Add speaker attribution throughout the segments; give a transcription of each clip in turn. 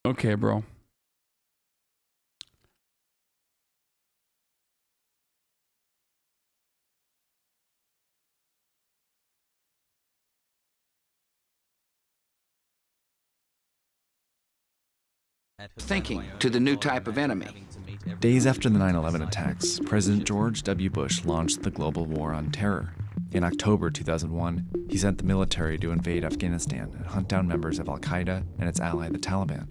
Speaker 1: Okay, bro.
Speaker 2: Thinking to the new type of enemy.
Speaker 3: Days after the 9/11 attacks, President George W. Bush launched the global war on terror. In October 2001, he sent the military to invade Afghanistan and hunt down members of Al-Qaeda and its ally, the Taliban.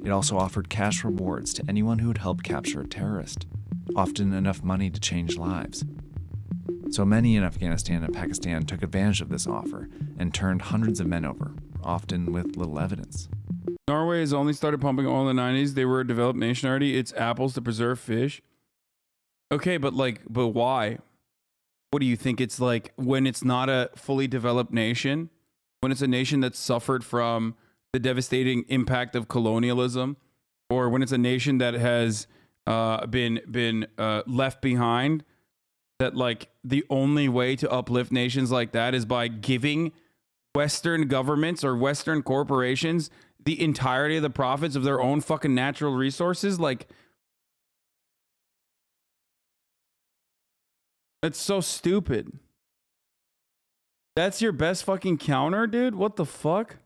Speaker 3: It also offered cash rewards to anyone who would help capture a terrorist, often enough money to change lives. So many in Afghanistan and Pakistan took advantage of this offer and turned hundreds of men over, often with little evidence.
Speaker 1: Norway has only started pumping oil in the 90s. They were a developed nation already. It's apples to preserve fish. Okay, but why? What do you think? It's like when it's not a fully developed nation, when it's a nation that's suffered from the devastating impact of colonialism, or when it's a nation that has been left behind, that like the only way to uplift nations like that is by giving Western governments or Western corporations the entirety of the profits of their own fucking natural resources. Like, it's so stupid. That's your best fucking counter, dude? What the fuck?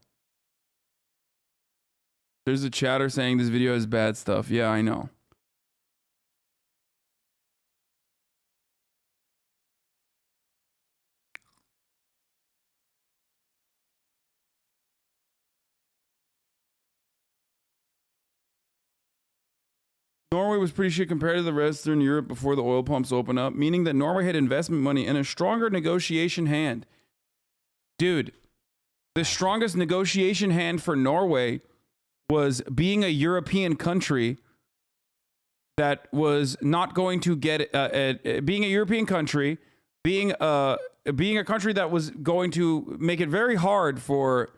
Speaker 1: There's a chatter saying this video has bad stuff. Yeah, I know. Norway was pretty shit compared to the Western Europe before the oil pumps opened up, meaning that Norway had investment money and a stronger negotiation hand. Dude, the strongest negotiation hand for Norway was being a European country that was not going to get being a European country, being a country that was going to make it very hard for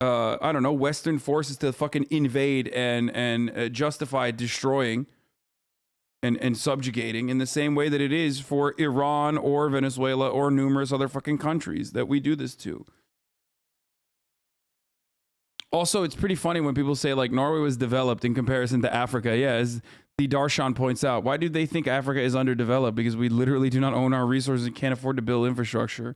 Speaker 1: I don't know, Western forces to fucking invade and justify destroying and subjugating in the same way that it is for Iran or Venezuela or numerous other fucking countries that we do this to. Also, it's pretty funny when people say like Norway was developed in comparison to Africa. Yeah, as the Darshan points out, why do they think Africa is underdeveloped? Because we literally do not own our resources and can't afford to build infrastructure.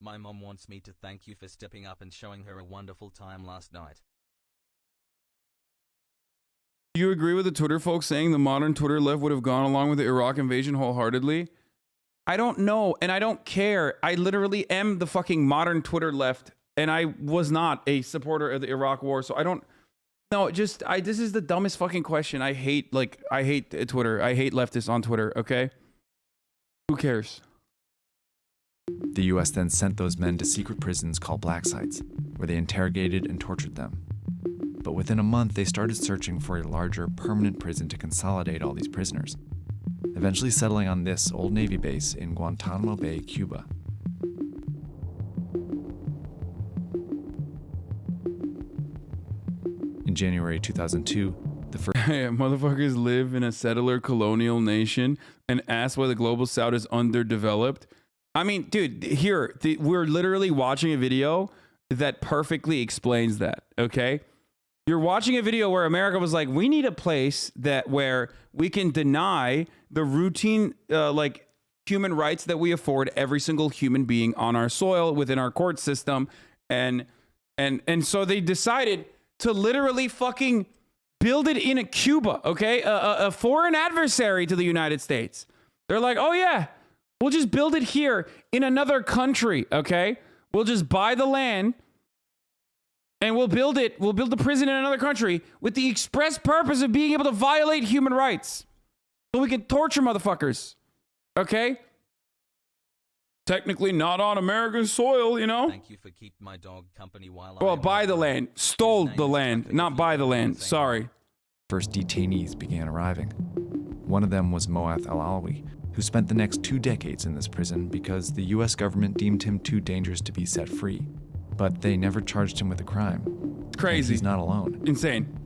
Speaker 4: My mom wants me to thank you for stepping up and showing her a wonderful time last night.
Speaker 1: Do you agree with the Twitter folks saying the modern Twitter left would have gone along with the Iraq invasion wholeheartedly? I don't know, and I don't care. I literally am the fucking modern Twitter left, and I was not a supporter of the Iraq war, so I don't... No, just... this is the dumbest fucking question. I hate Twitter. I hate leftists on Twitter, okay? Who cares?
Speaker 3: The US then sent those men to secret prisons called black sites, where they interrogated and tortured them. But within a month, they started searching for a larger, permanent prison to consolidate all these prisoners, eventually settling on this old Navy base in Guantanamo Bay, Cuba. In January 2002, the first...
Speaker 1: Motherfuckers live in a settler colonial nation and ask why the global south is underdeveloped. I mean, dude, we're literally watching a video that perfectly explains that, okay? You're watching a video where America was like, we need a place where we can deny the routine, human rights that we afford every single human being on our soil within our court system. And so they decided to literally fucking build it in a Cuba, okay? A foreign adversary to the United States. They're like, oh yeah, we'll just build it here in another country, okay? We'll just buy the land and we'll build the prison in another country with the express purpose of being able to violate human rights. So we can torture motherfuckers, okay? Technically not on American soil, you know?
Speaker 4: Thank you for keeping my dog company while
Speaker 1: Well, buy the land. Stole the land, not buy the land. Sorry.
Speaker 3: First detainees began arriving. One of them was Moath Al-Alawi, who spent the next 2 decades in this prison because the US government deemed him too dangerous to be set free. But they never charged him with a crime.
Speaker 1: Crazy.
Speaker 3: And he's not alone.
Speaker 1: Insane.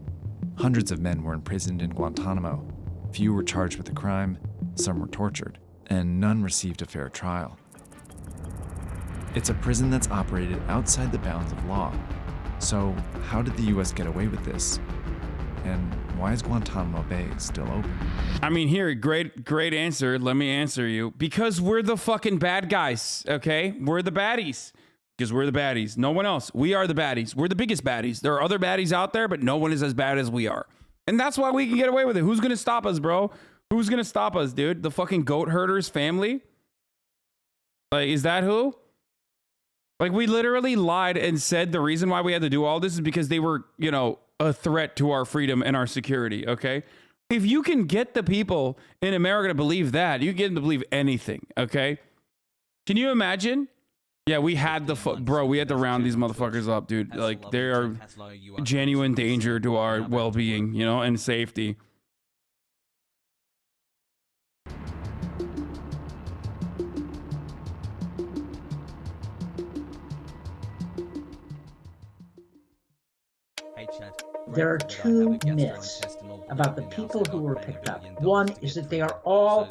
Speaker 3: Hundreds of men were imprisoned in Guantanamo. Few were charged with a crime, some were tortured. and none received a fair trial. It's a prison that's operated outside the bounds of law. So, how did the US get away with this? And why is Guantanamo Bay still open?
Speaker 1: I mean, here, great answer. Let me answer you. Because we're the fucking bad guys, okay? We're the baddies. Because we're the baddies. No one else. We are the baddies. We're the biggest baddies. There are other baddies out there, but no one is as bad as we are. And that's why we can get away with it. Who's going to stop us, bro? Who's going to stop us, dude? The fucking goat herders family? Like, is that who? Like, we literally lied and said the reason why we had to do all this is because they were, you know, a threat to our freedom and our security, okay? If you can get the people in America to believe that, you can get them to believe anything, okay? Can you imagine? Yeah, we had the bro, we had to round these motherfuckers up, dude. Like, they are genuine danger to our well-being, you know, and safety.
Speaker 5: There are two myths about the people who were picked up. One is that they are all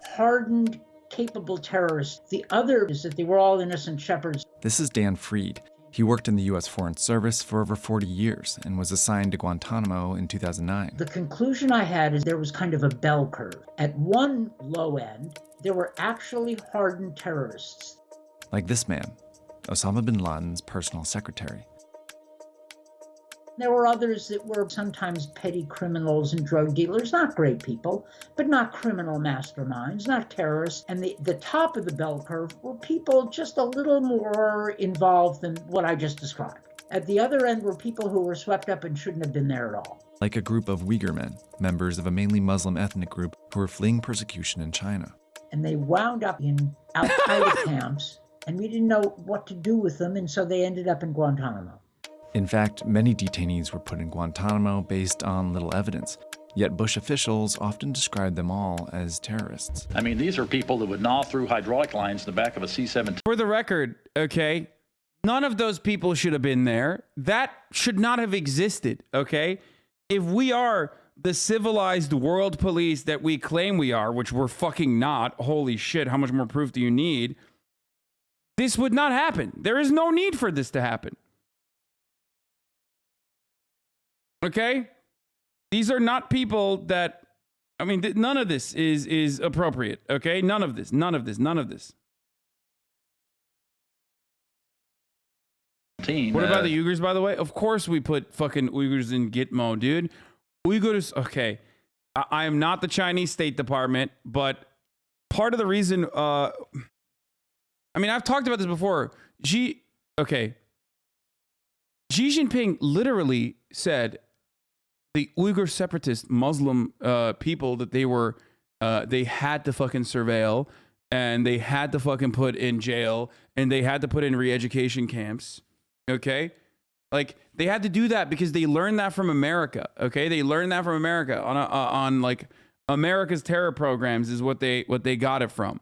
Speaker 5: hardened, capable terrorists. The other is that they were all innocent shepherds.
Speaker 3: This is Dan Freed. He worked in the U.S. Foreign Service for over 40 years and was assigned to Guantanamo in 2009.
Speaker 5: The conclusion I had is there was kind of a bell curve. At one low end, there were actually hardened terrorists.
Speaker 3: Like this man, Osama bin Laden's personal secretary.
Speaker 5: There were others that were sometimes petty criminals and drug dealers, not great people, but not criminal masterminds, not terrorists. And the top of the bell curve were people just a little more involved than what I just described. At the other end were people who were swept up and shouldn't have been there at all.
Speaker 3: Like a group of Uyghur men, members of a mainly Muslim ethnic group who were fleeing persecution in China.
Speaker 5: And they wound up in Al-Qaeda camps, and we didn't know what to do with them, and so they ended up in Guantanamo.
Speaker 3: In fact, many detainees were put in Guantanamo based on little evidence, yet Bush officials often described them all as terrorists.
Speaker 6: I mean, these are people that would gnaw through hydraulic lines in the back of a C-17.
Speaker 1: For the record, okay, none of those people should have been there. That should not have existed, okay? If we are the civilized world police that we claim we are, which we're fucking not, holy shit, how much more proof do you need? This would not happen. There is no need for this to happen. Okay? These are not people that, I mean, none of this is appropriate, okay? None of this. What about the Uyghurs, by the way? Of course we put fucking Uyghurs in Gitmo, dude. Uyghurs, okay. I am not the Chinese State Department, but part of the reason, I mean, I've talked about this before. Xi Jinping literally said the Uyghur separatist Muslim people that they had to fucking surveil, and they had to fucking put in jail, and they had to put in re-education camps. Okay, like they had to do that because they learned that from America. Okay, they learned that from America on like America's terror programs is what they got it from.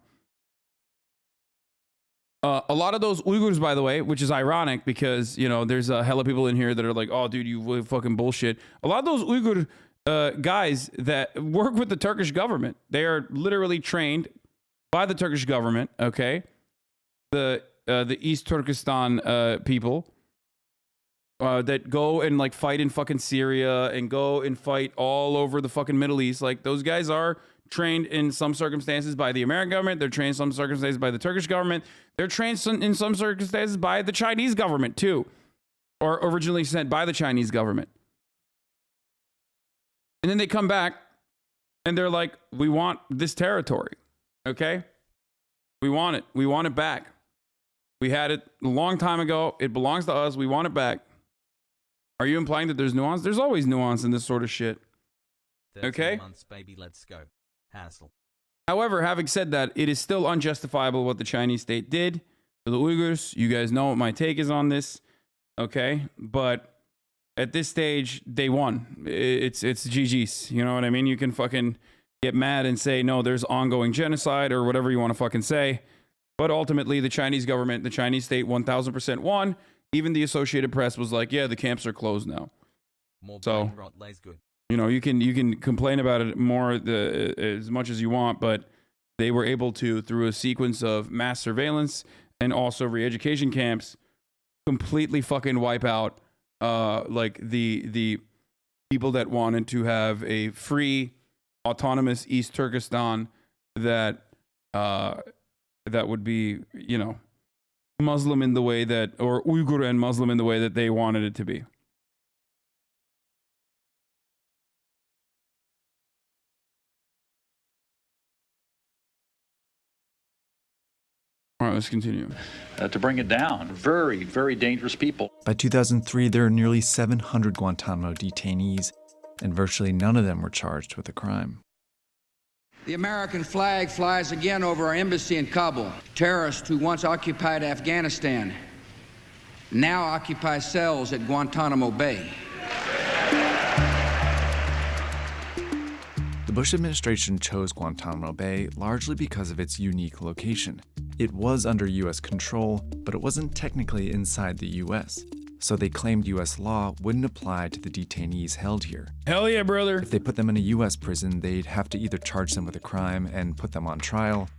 Speaker 1: A lot of those Uyghurs, by the way, which is ironic because, you know, there's a hella people in here that are like, oh, dude, you fucking bullshit. A lot of those Uyghur guys that work with the Turkish government, they are literally trained by the Turkish government, okay? The East Turkestan people that go and like fight in fucking Syria and go and fight all over the fucking Middle East. Like those guys are trained in some circumstances by the American government. They're trained in some circumstances by the Turkish government. They're trained in some circumstances by the Chinese government too, or originally sent by the Chinese government. And then they come back and they're like, we want this territory. Okay. We want it. We want it back. We had it a long time ago. It belongs to us. We want it back. Are you implying that there's nuance? There's always nuance in this sort of shit. Okay.
Speaker 4: Months, baby, let's go. Hassle.
Speaker 1: However, having said that, it is still unjustifiable what the Chinese state did to the Uyghurs. You guys know what my take is on this. Okay. But at this stage, they won. It's GG's. You know what I mean? You can fucking get mad and say, no, there's ongoing genocide or whatever you want to fucking say. But ultimately, the Chinese government, the Chinese state 1000% won. Even the Associated Press was like, yeah, the camps are closed now.
Speaker 4: More
Speaker 1: so,
Speaker 4: rot lays good.
Speaker 1: you know, you can complain about it more as much as you want, but they were able to, through a sequence of mass surveillance and also re-education camps, completely fucking wipe out like the people that wanted to have a free, autonomous East Turkestan that that would be, you know, Muslim in the way that, or Uyghur and Muslim in the way that they wanted it to be. All right, let's continue.
Speaker 6: To bring it down. Very, very dangerous people.
Speaker 3: By 2003, there are nearly 700 Guantanamo detainees, and virtually none of them were charged with a crime.
Speaker 7: The American flag flies again over our embassy in Kabul. Terrorists who once occupied Afghanistan now occupy cells at Guantanamo Bay.
Speaker 3: The Bush administration chose Guantanamo Bay largely because of its unique location. It was under U.S. control, but it wasn't technically inside the U.S., so they claimed U.S. law wouldn't apply to the detainees held here.
Speaker 1: Hell yeah, brother.
Speaker 3: If they put them in a U.S. prison, they'd have to either charge them with a crime and put them on trial,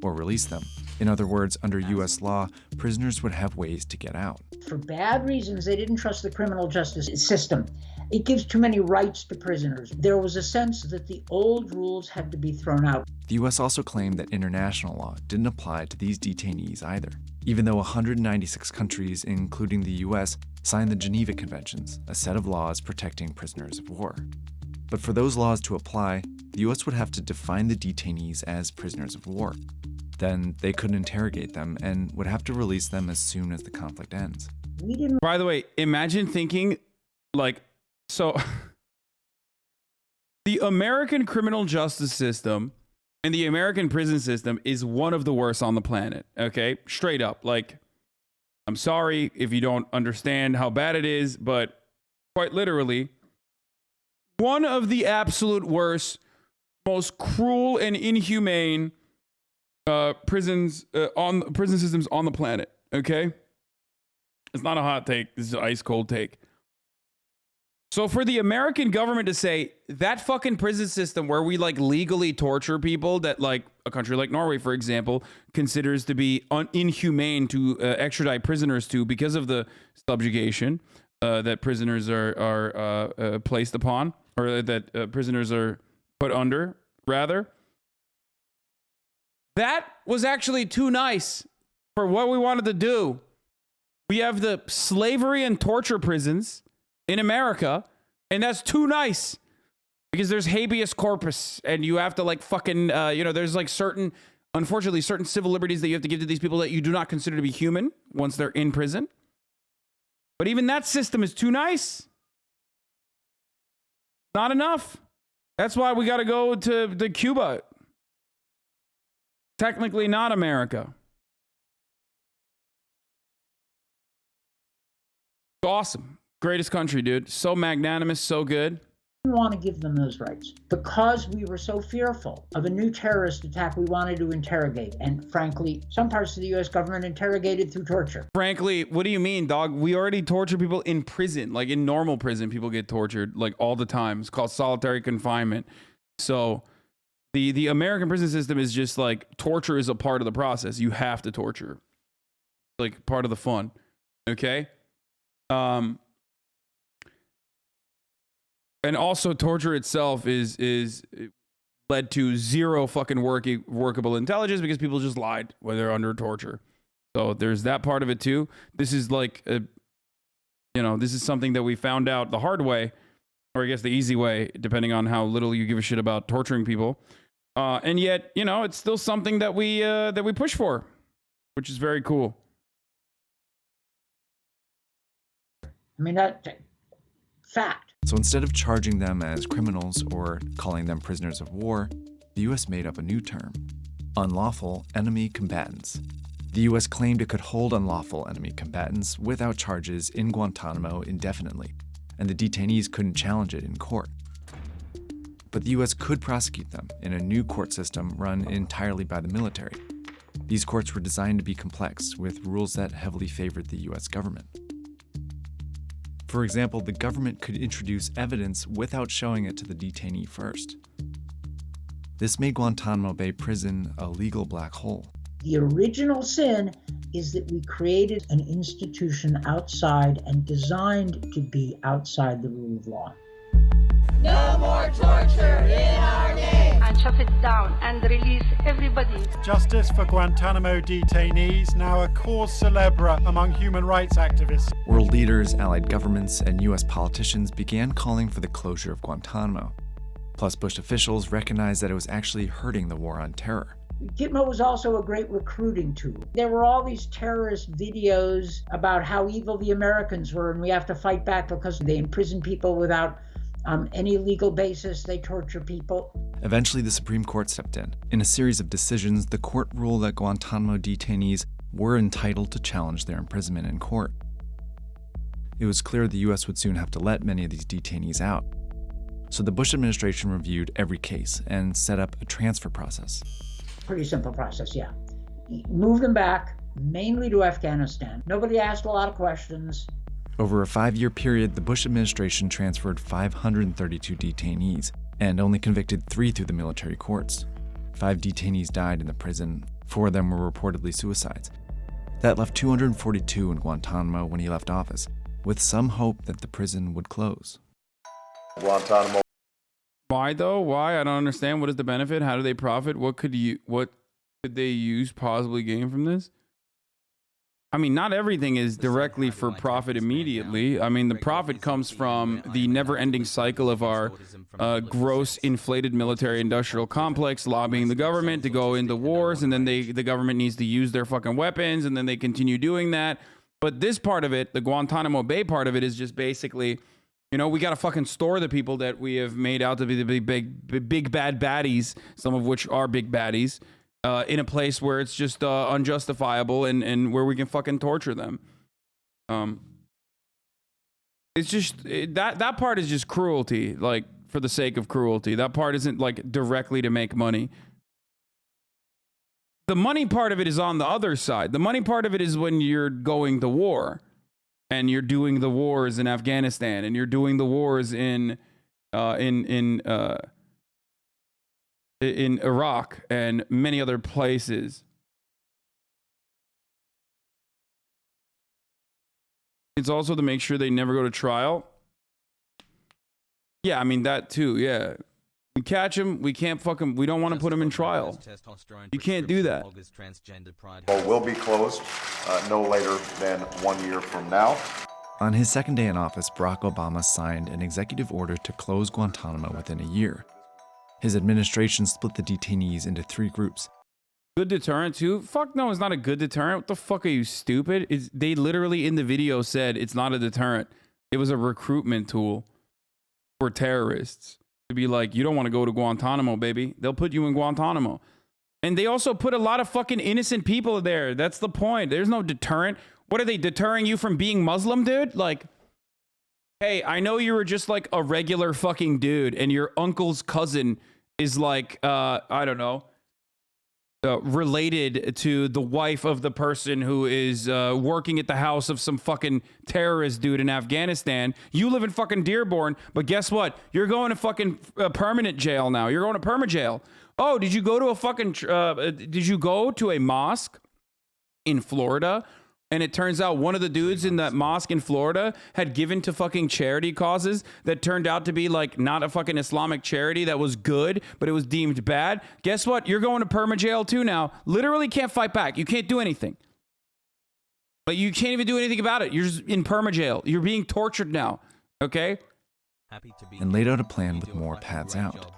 Speaker 3: or release them. In other words, under U.S. law, prisoners would have ways to get out.
Speaker 5: For bad reasons, they didn't trust the criminal justice system. It gives too many rights to prisoners. There was a sense that the old rules had to be thrown out.
Speaker 3: The U.S. also claimed that international law didn't apply to these detainees either, even though 196 countries, including the U.S., signed the Geneva Conventions, a set of laws protecting prisoners of war. But for those laws to apply, the U.S. would have to define the detainees as prisoners of war. Then they couldn't interrogate them and would have to release them as soon as the conflict ends.
Speaker 5: We didn't.
Speaker 1: By the way, imagine thinking like, so the American criminal justice system and the American prison system is one of the worst on the planet. Okay, straight up. Like, I'm sorry if you don't understand how bad it is, but quite literally, one of the absolute worst, most cruel and inhumane prison systems on the planet. Okay, it's not a hot take. This is an ice cold take. So for the American government to say that fucking prison system where we like legally torture people that like a country like Norway, for example, considers to be inhumane to extradite prisoners to because of the subjugation that prisoners are placed upon, or that prisoners are put under, rather. That was actually too nice for what we wanted to do. We have the slavery and torture prisons in America, and that's too nice because there's habeas corpus and you have to like fucking there's like unfortunately certain civil liberties that you have to give to these people that you do not consider to be human once they're in prison. But even that system is too nice. Not enough. That's why we got to go to Cuba. Technically not America. It's awesome. Greatest country, dude. So magnanimous, so good.
Speaker 5: We didn't want to give them those rights because we were so fearful of a new terrorist attack. We wanted to interrogate, and frankly, some parts of the U.S. government interrogated through torture.
Speaker 1: Frankly, what do you mean, dog? We already torture people in prison. Like in normal prison, people get tortured like all the time. It's called solitary confinement. So the American prison system is just like torture is a part of the process. You have to torture, like part of the fun. Okay. And also torture itself is led to zero fucking workable intelligence because people just lied when they're under torture. So there's that part of it too. This is like, this is something that we found out the hard way, or I guess the easy way, depending on how little you give a shit about torturing people. And yet, it's still something that we push for, which is very cool.
Speaker 5: I mean, that fact.
Speaker 3: So instead of charging them as criminals or calling them prisoners of war, the U.S. made up a new term: unlawful enemy combatants. The U.S. claimed it could hold unlawful enemy combatants without charges in Guantanamo indefinitely, and the detainees couldn't challenge it in court. But the U.S. could prosecute them in a new court system run entirely by the military. These courts were designed to be complex, with rules that heavily favored the U.S. government. For example, the government could introduce evidence without showing it to the detainee first. This made Guantanamo Bay Prison a legal black hole.
Speaker 5: The original sin is that we created an institution outside and designed to be outside the rule of law.
Speaker 8: No more torture in our name!
Speaker 9: And shut it down and release everybody.
Speaker 10: Justice for Guantanamo detainees, now a cause célèbre among human rights activists.
Speaker 3: World leaders, allied governments, and US politicians began calling for the closure of Guantanamo. Plus, Bush officials recognized that it was actually hurting the war on terror.
Speaker 5: Gitmo was also a great recruiting tool. There were all these terrorist videos about how evil the Americans were, and we have to fight back because they imprison people without any legal basis. They torture people.
Speaker 3: Eventually, the Supreme Court stepped in. In a series of decisions, the court ruled that Guantanamo detainees were entitled to challenge their imprisonment in court. It was clear the US would soon have to let many of these detainees out. So the Bush administration reviewed every case and set up a transfer process.
Speaker 5: Pretty simple process, yeah. Moved them back, mainly to Afghanistan. Nobody asked a lot of questions.
Speaker 3: Over a 5-year period, the Bush administration transferred 532 detainees and only convicted 3 through the military courts. 5 detainees died in the prison. 4 of them were reportedly suicides. That left 242 in Guantanamo when he left office, with some hope that the prison would close.
Speaker 11: Guantanamo.
Speaker 1: Why though? Why? I don't understand. What is the benefit? How do they profit? What could they use possibly gain from this? I mean, not everything is directly for profit immediately. I mean, the profit comes from the never-ending cycle of our gross inflated military-industrial complex lobbying the government to go into wars, and then the government needs to use their fucking weapons, and then they continue doing that. But this part of it, the Guantanamo Bay part of it, is just basically, you know, we got to fucking store the people that we have made out to be the big bad baddies, some of which are big baddies, in a place where it's just unjustifiable and where we can fucking torture them. It's just that part is just cruelty, like for the sake of cruelty. That part isn't like directly to make money. The money part of it is on the other side. The money part of it is when you're going to war. And you're doing the wars in Afghanistan, and you're doing the wars in Iraq and many other places. It's also to make sure they never go to trial. Yeah, I mean that too. Yeah, we catch them. We can't fucking. We don't want to put them in trial. You can't do that.
Speaker 11: Will be closed no later than 1 year from now.
Speaker 3: On his second day in office, Barack Obama signed an executive order to close Guantanamo within a year. His administration split the detainees into 3 groups.
Speaker 1: Good deterrent too? Fuck no, it's not a good deterrent. What the fuck are you, stupid? They literally in the video said it's not a deterrent. It was a recruitment tool for terrorists. To be like, you don't want to go to Guantanamo, baby. They'll put you in Guantanamo. And they also put a lot of fucking innocent people there. That's the point. There's no deterrent. What are they, deterring you from being Muslim, dude? Like, hey, I know you were just like a regular fucking dude and your uncle's cousin is like, I don't know, related to the wife of the person who is working at the house of some fucking terrorist dude in Afghanistan. You live in fucking Dearborn, but guess what? You're going to fucking permanent jail now. You're going to perma jail. Oh, did you go to a fucking, did you go to a mosque in Florida? And it turns out one of the dudes in that mosque in Florida had given to fucking charity causes that turned out to be like not a fucking Islamic charity that was good, but it was deemed bad. Guess what? You're going to perma jail too now. Literally can't fight back. You can't do anything. Like you can't even do anything about it. You're just in perma jail. You're being tortured now. Okay?
Speaker 3: And laid out a plan with more paths out.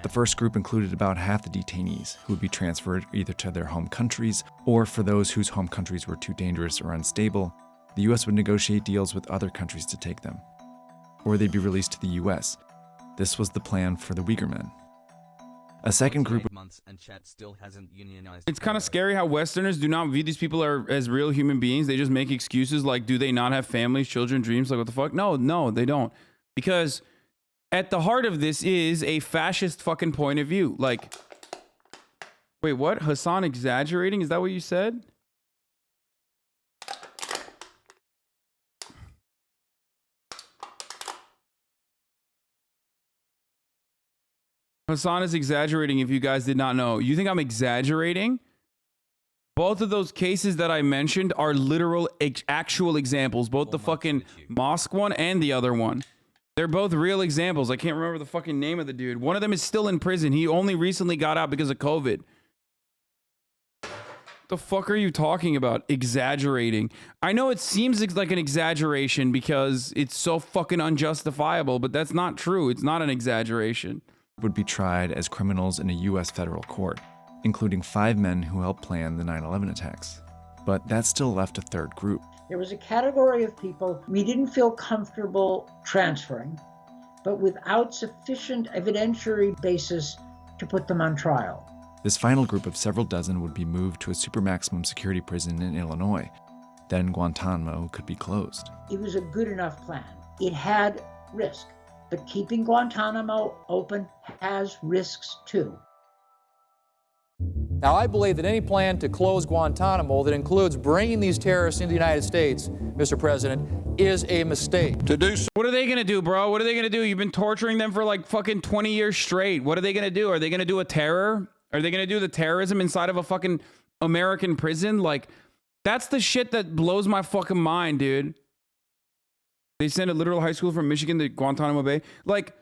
Speaker 3: The first group included about half the detainees, who would be transferred either to their home countries, or for those whose home countries were too dangerous or unstable, the US would negotiate deals with other countries to take them. Or they'd be released to the US. This was the plan for the Uyghur men. A second group...
Speaker 1: It's kind of scary how Westerners do not view these people as real human beings. They just make excuses like, do they not have families, children, dreams? Like, what the fuck? No, they don't. Because... at the heart of this is a fascist fucking point of view. Like, wait, what? Hasan exaggerating? Is that what you said? Hasan is exaggerating if you guys did not know. You think I'm exaggerating? Both of those cases that I mentioned are literal, actual examples. Both the fucking mosque one and the other one. They're both real examples. I can't remember the fucking name of the dude. One of them is still in prison. He only recently got out because of COVID. The fuck are you talking about? Exaggerating. I know it seems like an exaggeration because it's so fucking unjustifiable, but that's not true. It's not an exaggeration.
Speaker 3: Would be tried as criminals in a U.S. federal court, including 5 men who helped plan the 9/11 attacks. But that still left a third group.
Speaker 5: There was a category of people we didn't feel comfortable transferring, but without sufficient evidentiary basis to put them on trial.
Speaker 3: This final group of several dozen would be moved to a supermaximum security prison in Illinois. Then Guantanamo could be closed.
Speaker 5: It was a good enough plan. It had risk, but keeping Guantanamo open has risks too.
Speaker 12: Now, I believe that any plan to close Guantanamo that includes bringing these terrorists into the United States, Mr. President, is a mistake.
Speaker 1: To do so. What are they going to do, bro? What are they going to do? You've been torturing them for like fucking 20 years straight. What are they going to do? Are they going to do a terror? Are they going to do the terrorism inside of a fucking American prison? Like, that's the shit that blows my fucking mind, dude. They sent a literal high school from Michigan to Guantanamo Bay. Like,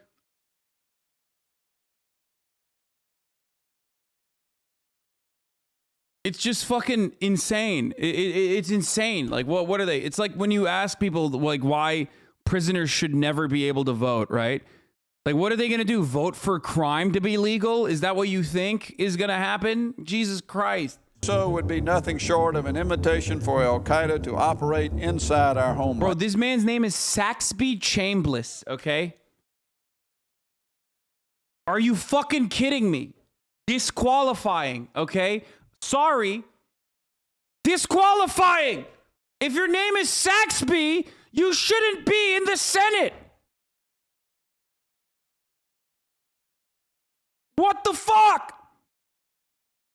Speaker 1: it's just fucking insane. It's insane. Like, what are they? It's like when you ask people, like, why prisoners should never be able to vote, right? Like, what are they going to do? Vote for crime to be legal? Is that what you think is going to happen? Jesus Christ.
Speaker 13: So would be nothing short of an invitation for Al-Qaeda to operate inside our homeland.
Speaker 1: Bro, this man's name is Saxby Chambliss, okay? Are you fucking kidding me? Disqualifying, okay? Sorry. Disqualifying. If your name is Saxby, you shouldn't be in the Senate. What the fuck?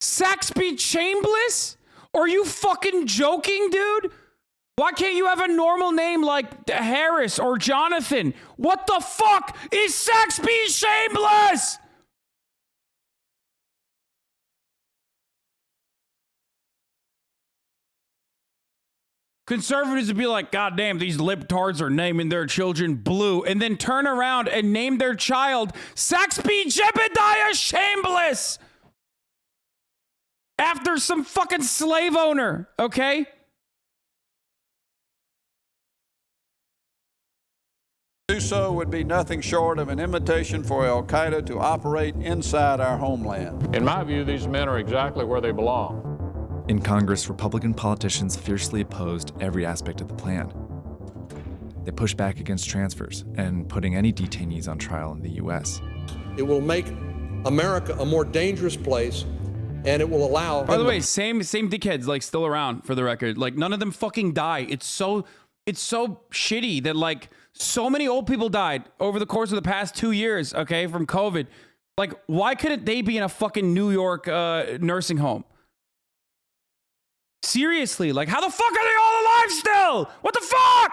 Speaker 1: Saxby Chambliss? Are you fucking joking, dude? Why can't you have a normal name like Harris or Jonathan? What the fuck is Saxby Chambliss? Conservatives would be like, God damn, these libtards are naming their children Blue, and then turn around and name their child Saxby Jebediah Chambliss after some fucking slave owner, okay?
Speaker 13: Do so would be nothing short of an invitation for Al-Qaeda to operate inside our homeland.
Speaker 14: In my view, these men are exactly where they belong.
Speaker 3: In Congress, Republican politicians fiercely opposed every aspect of the plan. They pushed back against transfers and putting any detainees on trial in the U.S.
Speaker 15: It will make America a more dangerous place, and it will allow...
Speaker 1: By the way, same dickheads, like, still around, for the record. Like, none of them fucking die. It's so shitty that, like, so many old people died over the course of the past 2 years, okay, from COVID. Like, why couldn't they be in a fucking New York nursing home? Seriously, like, how the fuck are they all alive still? What the fuck?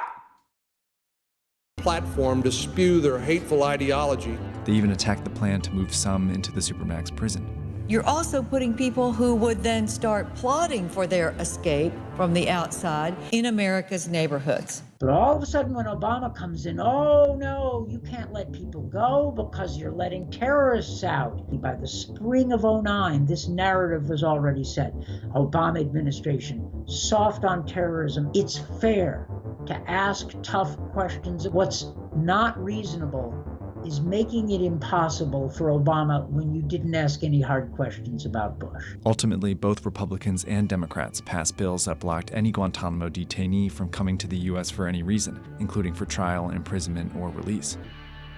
Speaker 15: Platform to spew their hateful ideology.
Speaker 3: They even attacked the plan to move some into the Supermax prison.
Speaker 16: You're also putting people who would then start plotting for their escape from the outside in America's neighborhoods.
Speaker 5: But all of a sudden when Obama comes in, oh no, you can't let people go because you're letting terrorists out. By the spring of '09, this narrative was already set. Obama administration, soft on terrorism. It's fair to ask tough questions. What's not reasonable is making it impossible for Obama when you didn't ask any hard questions about Bush.
Speaker 3: Ultimately, both Republicans and Democrats passed bills that blocked any Guantanamo detainee from coming to the U.S. for any reason, including for trial, imprisonment, or release.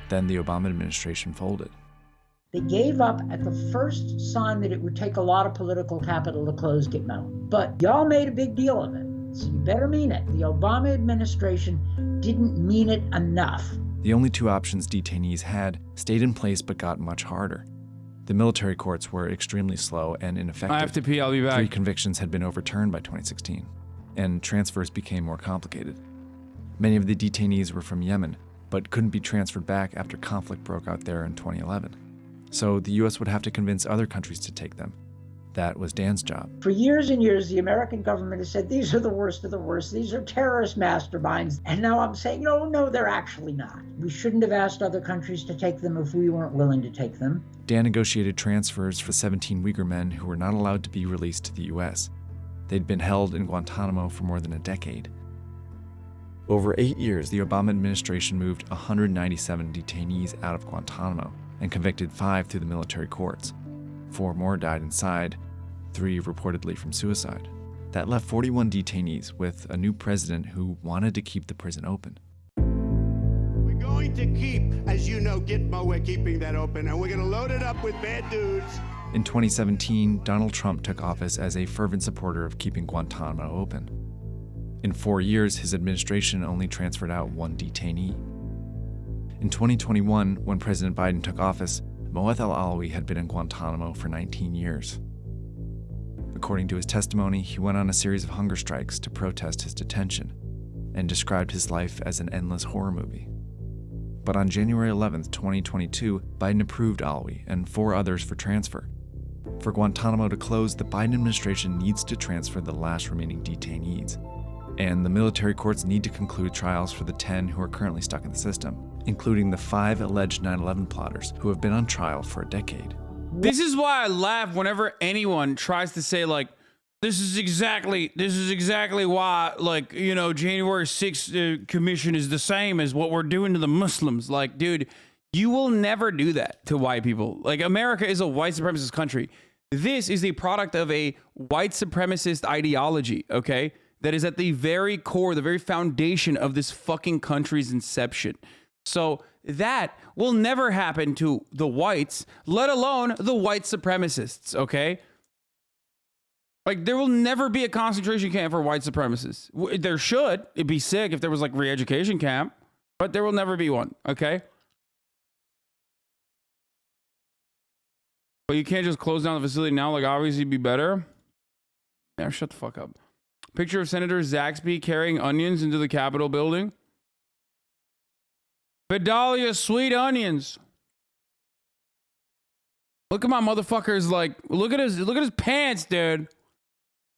Speaker 3: Then the Obama administration folded.
Speaker 5: They gave up at the first sign that it would take a lot of political capital to close Gitmo. But y'all made a big deal of it, so you better mean it. The Obama administration didn't mean it enough.
Speaker 3: The only two options detainees had stayed in place but got much harder. The military courts were extremely slow and ineffective.
Speaker 1: I have to pee, I'll be back.
Speaker 3: 3 convictions had been overturned by 2016, and transfers became more complicated. Many of the detainees were from Yemen, but couldn't be transferred back after conflict broke out there in 2011. so the US would have to convince other countries to take them. That was Dan's job.
Speaker 5: For years and years, the American government has said, these are the worst of the worst. These are terrorist masterminds. And now I'm saying, no, they're actually not. We shouldn't have asked other countries to take them if we weren't willing to take them.
Speaker 3: Dan negotiated transfers for 17 Uyghur men who were not allowed to be released to the US. They'd been held in Guantanamo for more than a decade. Over 8 years, the Obama administration moved 197 detainees out of Guantanamo and convicted 5 through the military courts. 4 more died inside, 3 reportedly from suicide. That left 41 detainees with a new president who wanted to keep the prison open.
Speaker 17: We're going to keep, as you know, Gitmo, we're keeping that open, and we're going to load it up with bad dudes.
Speaker 3: In 2017, Donald Trump took office as a fervent supporter of keeping Guantanamo open. In 4 years, his administration only transferred out 1 detainee. In 2021, when President Biden took office, Moeth al-Alawi had been in Guantanamo for 19 years. According to his testimony, he went on a series of hunger strikes to protest his detention and described his life as an endless horror movie. But on January 11, 2022, Biden approved Alawi and 4 others for transfer. For Guantanamo to close, the Biden administration needs to transfer the last remaining detainees. And the military courts need to conclude trials for the 10 who are currently stuck in the system, including the 5 alleged 9/11 plotters who have been on trial for a decade.
Speaker 1: This is why I laugh whenever anyone tries to say, like, this is exactly why, like, you know, January 6th commission is the same as what we're doing to the Muslims. Like, dude, you will never do that to white people. Like, America is a white supremacist country. This is a product of a white supremacist ideology, okay? That is at the very core, the very foundation of this fucking country's inception. So that will never happen to the whites, let alone the white supremacists, okay? Like, there will never be a concentration camp for white supremacists. There should. It'd be sick if there was, like, re-education camp, but there will never be one, okay? But you can't just close down the facility now, like, obviously it'd be better. Yeah, shut the fuck up. Picture of Senator Zaxby carrying onions into the Capitol building. Vidalia, sweet onions. Look at my motherfucker's, like, look at his pants, dude.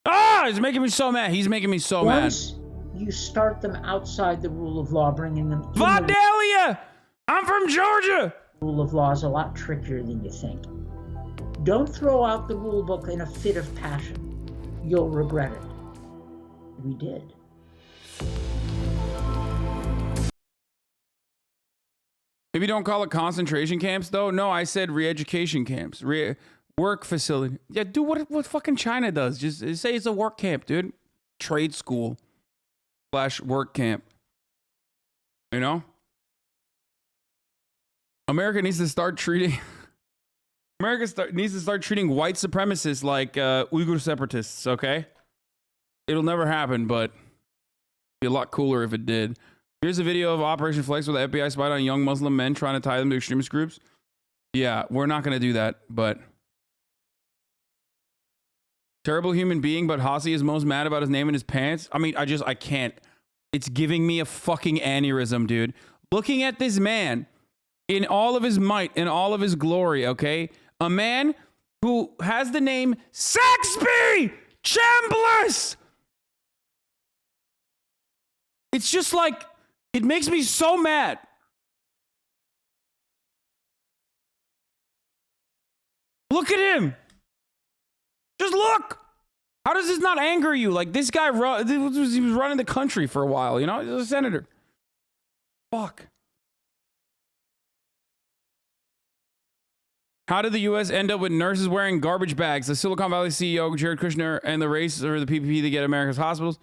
Speaker 1: Ah, he's making me so mad. He's making me so mad.
Speaker 5: Once you start them outside the rule of law, bringing them in
Speaker 1: Vidalia! I'm from Georgia!
Speaker 5: Rule of law is a lot trickier than you think. Don't throw out the rule book in a fit of passion. You'll regret it. We did.
Speaker 1: Maybe don't call it concentration camps, though. No, I said re-education camps. Work facility. Yeah, do what fucking China does. Just say it's a work camp, dude. Trade school / work camp. You know? America needs to start treating... needs to start treating white supremacists like Uyghur separatists, okay? It'll never happen, but it'd be a lot cooler if it did. Here's a video of Operation Flex where the FBI spied on young Muslim men trying to tie them to extremist groups. Yeah, we're not going to do that, but... Terrible human being, but Hasi is most mad about his name in his pants. I mean, I can't. It's giving me a fucking aneurysm, dude. Looking at this man in all of his might, in all of his glory, okay? A man who has the name Saxby Chambliss! It's just like, it makes me so mad. Look at him. Just look. How does this not anger you? Like, this guy, he was running the country for a while, you know? He's a senator. Fuck. How did the U.S. end up with nurses wearing garbage bags? The Silicon Valley CEO, Jared Kushner, and the race or the PPP to get America's hospitals.